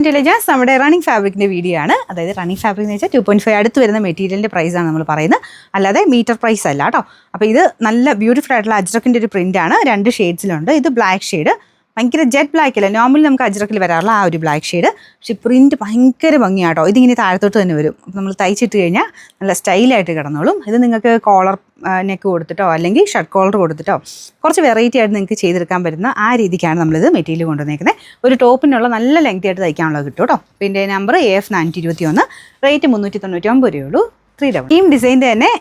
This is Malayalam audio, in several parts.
ഇന്റലിജൻസ് നമ്മുടെ റണ്ണിങ് ഫാബ്രിക്കിൻ്റെ വീഡിയോ ആണ്. അതായത് റണ്ണിങ് ഫാബ്രിക് എന്ന് വെച്ചാൽ 2.5 അടുത്ത് വരുന്ന മെറ്റീരിയലിൻ്റെ പ്രൈസാണ് നമ്മൾ പറയുന്നത്, അല്ലാതെ മീറ്റർ പ്രൈസ് അല്ല കേട്ടോ. അപ്പോൾ ഇത് നല്ല ബ്യൂട്ടിഫുൾ ആയിട്ടുള്ള അജ്രക്കിൻ്റെ ഒരു പ്രിൻ്റാണ്. 2 ഷെയ്ഡ്സിലുണ്ട്. ഇത് ബ്ലാക്ക് ഷെയ്ഡ്, ഭയങ്കര ജെറ്റ് ബ്ലാക്ക് അല്ല, നോർമലി നമുക്ക് അജ്രക്കിൽ വരാറുള്ള ആ ഒരു ബ്ലാക്ക് ഷെയ്ഡ്. പക്ഷേ പ്രിൻറ്റ് ഭയങ്കര ഭംഗിയാട്ടോ. ഇതിങ്ങനെ താഴത്തോട്ട് തന്നെ വരും. നമ്മൾ തയ്ച്ചിട്ട് കഴിഞ്ഞാൽ നല്ല സ്റ്റൈലായിട്ട് കിടന്നോളും. ഇത് നിങ്ങൾക്ക് കോളർ നെക്ക് കൊടുത്തിട്ടോ അല്ലെങ്കിൽ ഷർട്ട് കോളർ കൊടുത്തിട്ടോ കുറച്ച് വെറൈറ്റി ആയിട്ട് നിങ്ങൾക്ക് ചെയ്തെടുക്കാൻ പറ്റുന്ന ആ രീതിക്കാണ് നമ്മളിത് മെറ്റീരിയൽ കൊണ്ടുവന്നേക്കുന്നത്. ഒരു ടോപ്പിനുള്ള നല്ല ലെങ്തി ആയിട്ട് തയ്ക്കാനുള്ളത് കിട്ടും കേട്ടോ. പിന്നെ നമ്പർ AF421, റേറ്റ് 399 രൂപയുള്ളൂ. 3 ഈ ഡിസൈൻ്റെ തന്നെ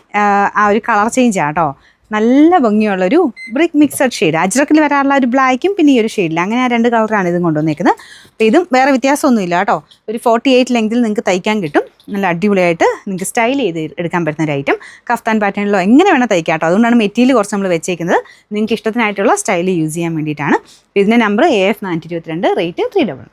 ആ ഒരു കളർ ചേഞ്ച് ആട്ടോ. നല്ല ഭംഗിയുള്ളൊരു ബ്രിക്ക് മിക്സഡ് ഷെയ്ഡ്, അജ്രക്കിൽ വരാറുള്ള ഒരു ബ്ലാക്കും പിന്നെ ഈ ഒരു ഷെയ്ഡിൽ, അങ്ങനെ ആ 2 കളറാണ് ഇതും കൊണ്ടുവന്നേക്കുന്നത്. അപ്പോൾ ഇതും വേറെ വ്യത്യാസമൊന്നുമില്ല കേട്ടോ. ഒരു 48 ലെങ്തിൽ നിങ്ങൾക്ക് തയ്ക്കാൻ കിട്ടും. നല്ല അടിപൊളിയായിട്ട് നിങ്ങൾക്ക് സ്റ്റൈൽ ചെയ്ത് എടുക്കാൻ പറ്റുന്ന ഒരു ഐറ്റം. കഫ്താൻ പാറ്റേണിലോ എങ്ങനെ വേണം തയ്ക്കാം കേട്ടോ. അതുകൊണ്ടാണ് മെറ്റീരിയൽ കുറച്ച് നമ്മൾ വെച്ചേക്കുന്നത്, നിങ്ങൾക്ക് ഇഷ്ടത്തിനായിട്ടുള്ള സ്റ്റൈൽ യൂസ് ചെയ്യാൻ വേണ്ടിയിട്ടാണ്. ഇതിൻ്റെ നമ്പർ AF422, റേറ്റ് 300.